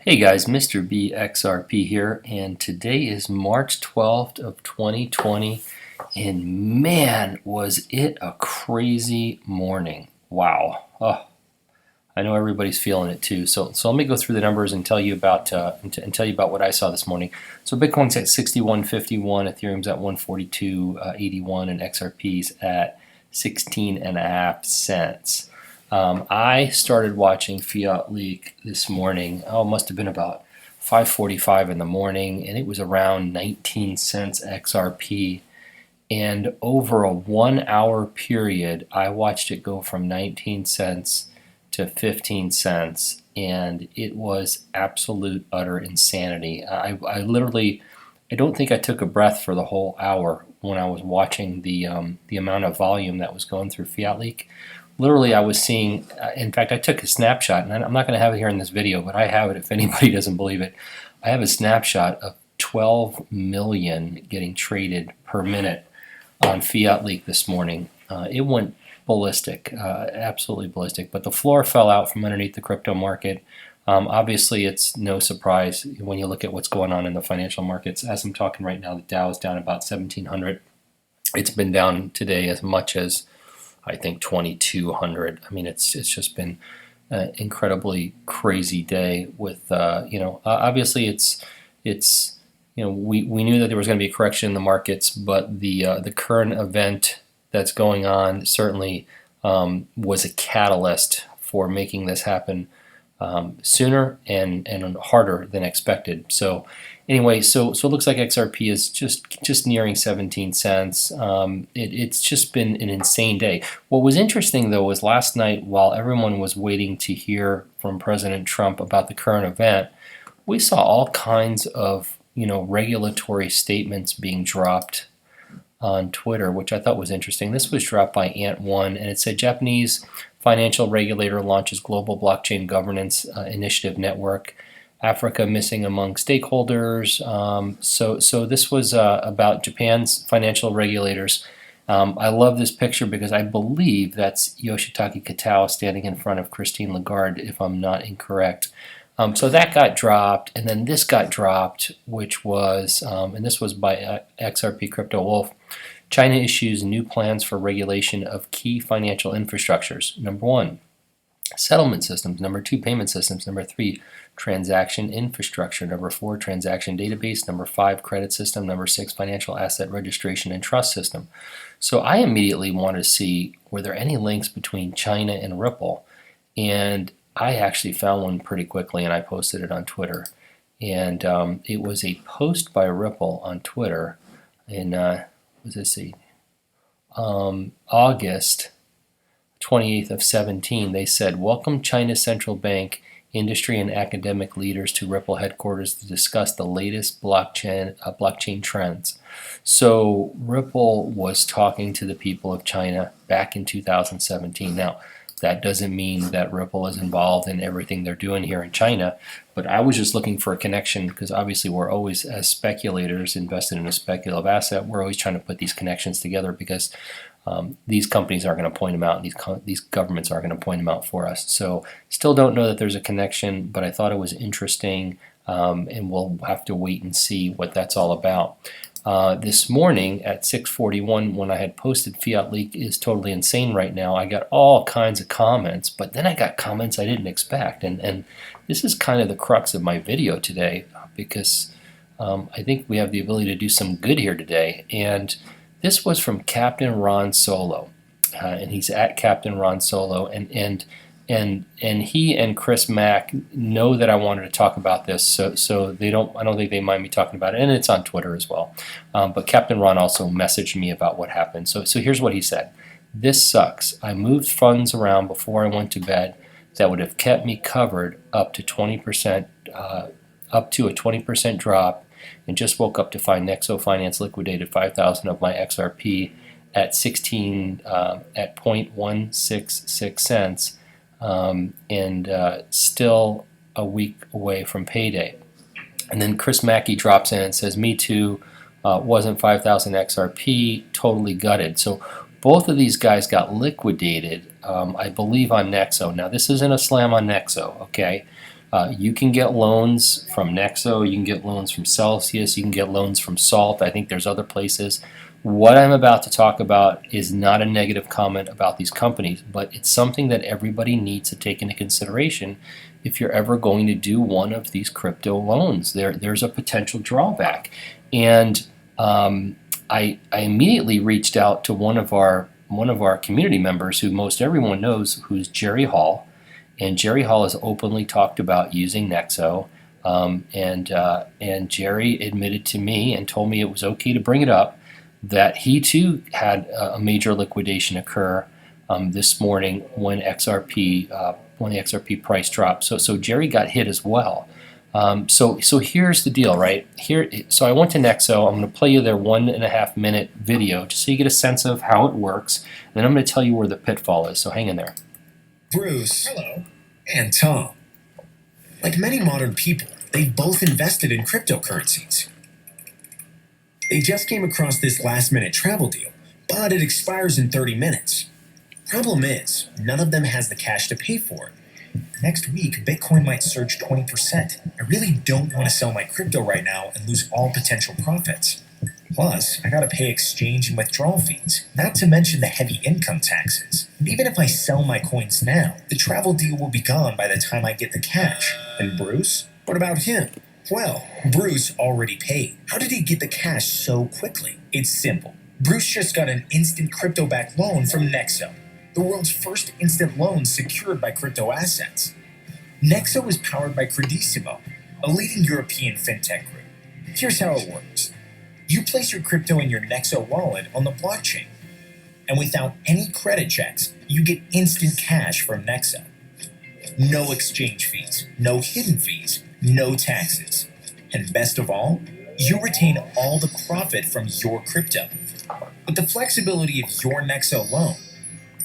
Hey guys, Mr. B XRP here, and today is March 12th of 2020, and man, was it a crazy morning. Wow. Oh, I know everybody's feeling it too. So let me go through the numbers and tell you about what I saw this morning. So Bitcoin's at 61.51, Ethereum's at 142.81, and XRP's at 16.5 cents. I started watching Fiat Leak this morning. Oh, it must have been about 5:45 in the morning, and it was around 19 cents XRP. And over a 1 hour period, I watched it go from 19 cents to 15 cents, and it was absolute utter insanity. I literally, I don't think I took a breath for the whole hour when I was watching the amount of volume that was going through Fiat Leak. Literally, I was seeing, in fact, I took a snapshot, and I'm not going to have it here in this video, but I have it if anybody doesn't believe it. I have a snapshot of 12 million getting traded per minute on Fiat Leak this morning. It went ballistic, absolutely ballistic, but the floor fell out from underneath the crypto market. Obviously, it's no surprise when you look at what's going on in the financial markets. As I'm talking right now, the Dow is down about 1,700. It's been down today as much as I think 2,200. I mean, it's just been an incredibly crazy day. With obviously it's we knew that there was going to be a correction in the markets, but the current event that's going on certainly was a catalyst for making this happen sooner and harder than expected. So anyway, so it looks like XRP is just nearing 17 cents. It's just been an insane day. What was interesting though was last night, while everyone was waiting to hear from President Trump about the current event, we saw all kinds of regulatory statements being dropped on Twitter, which I thought was interesting. This was dropped by Ant1, and it said Japanese financial regulator launches global blockchain governance initiative network. Africa missing among stakeholders. So this was about Japan's financial regulators. I love this picture because I believe that's Yoshitaka Kitao standing in front of Christine Lagarde, if I'm not incorrect. So that got dropped, and then this got dropped, which was, and this was by XRP Crypto Wolf. China issues new plans for regulation of key financial infrastructures. Number 1, settlement systems. Number 2, payment systems. Number 3, transaction infrastructure. Number 4, transaction database. Number 5, credit system. Number 6, financial asset registration and trust system. So I immediately wanted to see, were there any links between China and Ripple? And I actually found one pretty quickly, and I posted it on Twitter. And it was a post by Ripple on Twitter in August 28th of 17. They said, "Welcome China's central bank, industry, and academic leaders to Ripple headquarters to discuss the latest blockchain trends." So Ripple was talking to the people of China back in 2017. Now, that doesn't mean that Ripple is involved in everything they're doing here in China, but I was just looking for a connection because obviously we're always, as speculators invested in a speculative asset, we're always trying to put these connections together because these companies are going to point them out, and these governments are going to point them out for us. So still don't know that there's a connection, but I thought it was interesting, and we'll have to wait and see what that's all about. This morning at 6:41, when I had posted Fiat Leak is totally insane right now, I got all kinds of comments, but then I got comments I didn't expect, and this is kind of the crux of my video today, because I think we have the ability to do some good here today. And this was from Captain Ron Solo, and he's at Captain Ron Solo, and he and Chris Mack know that I wanted to talk about this, so I don't think they mind me talking about it, and it's on Twitter as well. But Captain Ron also messaged me about what happened. So here's what he said: "This sucks. I moved funds around before I went to bed that would have kept me covered up to 20%, up to a 20% drop, and just woke up to find Nexo Finance liquidated 5,000 of my XRP at 0.166 cents." And still a week away from payday. And then Chris Mackey drops in and says, "Me too, wasn't 5,000 XRP, totally gutted." So both of these guys got liquidated, I believe, on Nexo. Now this isn't a slam on Nexo, okay? You can get loans from Nexo, you can get loans from Celsius, you can get loans from Salt. I think there's other places. What I'm about to talk about is not a negative comment about these companies, but it's something that everybody needs to take into consideration if you're ever going to do one of these crypto loans. There's a potential drawback. And I immediately reached out to one of our community members who most everyone knows, who's Jerry Hall. And Jerry Hall has openly talked about using Nexo, and Jerry admitted to me and told me it was okay to bring it up, that he too had a major liquidation occur this morning when the XRP price dropped. So Jerry got hit as well. So here's the deal, right? So I went to Nexo. I'm going to play you their 1.5 minute video just so you get a sense of how it works. And then I'm going to tell you where the pitfall is. So hang in there. Bruce, hello, and Tom. Like many modern people, they've both invested in cryptocurrencies. They just came across this last-minute travel deal, but it expires in 30 minutes. Problem is, none of them has the cash to pay for it. Next week, Bitcoin might surge 20%. I really don't want to sell my crypto right now and lose all potential profits. Plus, I gotta pay exchange and withdrawal fees, not to mention the heavy income taxes. And even if I sell my coins now, the travel deal will be gone by the time I get the cash. And Bruce? What about him? Well, Bruce already paid. How did he get the cash so quickly? It's simple. Bruce just got an instant crypto-backed loan from Nexo, the world's first instant loan secured by crypto assets. Nexo is powered by Credissimo, a leading European fintech group. Here's how it works. You place your crypto in your Nexo wallet on the blockchain, and without any credit checks, you get instant cash from Nexo. No exchange fees, no hidden fees, no taxes. And best of all, you retain all the profit from your crypto. With the flexibility of your Nexo loan,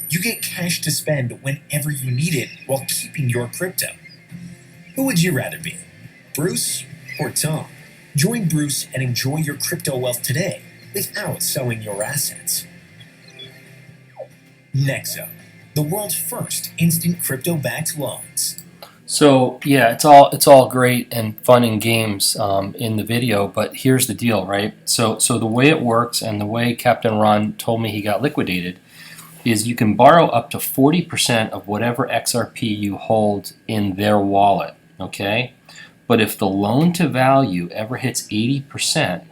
you get cash to spend whenever you need it while keeping your crypto. Who would you rather be, Bruce or Tom? Join Bruce and enjoy your crypto wealth today without selling your assets. Nexo, the world's first instant crypto-backed loans. So yeah, it's all great and fun and games in the video, but here's the deal, right? So the way it works and the way Captain Ron told me he got liquidated is you can borrow up to 40% of whatever XRP you hold in their wallet, okay? But if the loan to value ever hits 80%,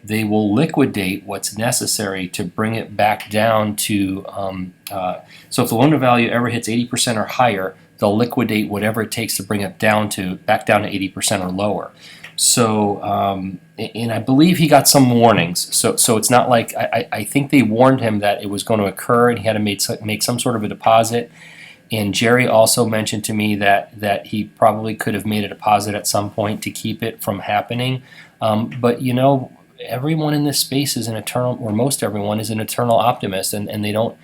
they will liquidate what's necessary to bring it back down to, so if the loan to value ever hits 80% or higher, they'll liquidate whatever it takes to bring it back down to 80% or lower. So, and I believe he got some warnings. So it's not like, I think they warned him that it was going to occur and he had to make some sort of a deposit. And Jerry also mentioned to me that he probably could have made a deposit at some point to keep it from happening. But you know, everyone in this space is an eternal, or most everyone is an eternal optimist, and they don't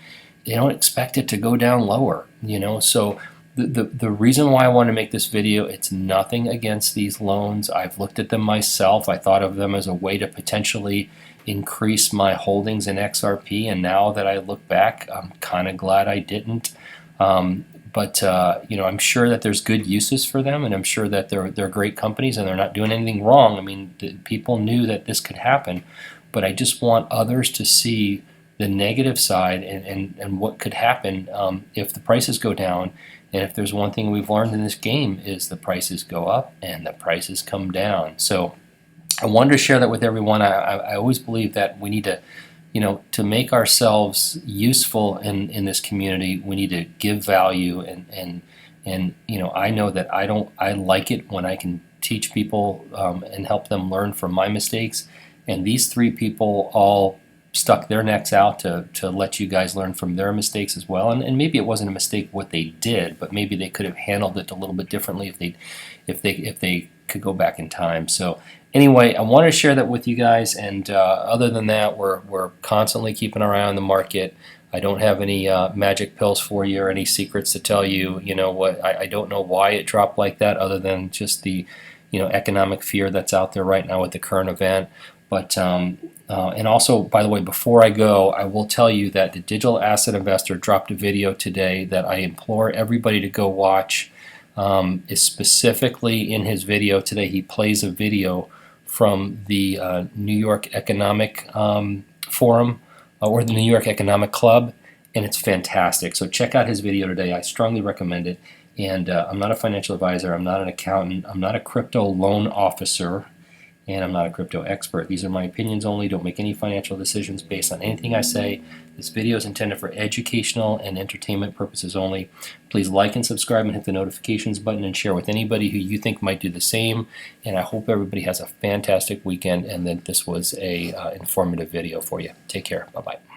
expect it to go down lower. You know, so the reason why I want to make this video, it's nothing against these loans. I've looked at them myself. I thought of them as a way to potentially increase my holdings in XRP, and now that I look back, I'm kind of glad I didn't. But you know, I'm sure that there's good uses for them, and I'm sure that they're great companies and they're not doing anything wrong. I mean, people knew that this could happen, but I just want others to see the negative side and what could happen if the prices go down. And if there's one thing we've learned in this game, is the prices go up and the prices come down. So I wanted to share that with everyone. I always believe that we need to, you know, to make ourselves useful in this community, we need to give value, and you know, I know that I like it when I can teach people and help them learn from my mistakes. And these three people all stuck their necks out to let you guys learn from their mistakes as well. And maybe it wasn't a mistake what they did, but maybe they could have handled it a little bit differently if they could go back in time. So anyway, I wanted to share that with you guys, and other than that, we're constantly keeping our eye on the market. I don't have any magic pills for you or any secrets to tell you. You know what? I don't know why it dropped like that, other than just the, you know, economic fear that's out there right now with the current event. But and also, by the way, before I go, I will tell you that the Digital Asset Investor dropped a video today that I implore everybody to go watch. is specifically in his video today. He plays a video from the New York Economic Forum or the New York Economic Club, and it's fantastic. So check out his video today. I strongly recommend it. And I'm not a financial advisor, I'm not an accountant, I'm not a crypto loan officer, and I'm not a crypto expert. These are my opinions only. Don't make any financial decisions based on anything I say. This video is intended for educational and entertainment purposes only. Please like and subscribe and hit the notifications button and share with anybody who you think might do the same. And I hope everybody has a fantastic weekend and that this was a informative video for you. Take care. Bye-bye.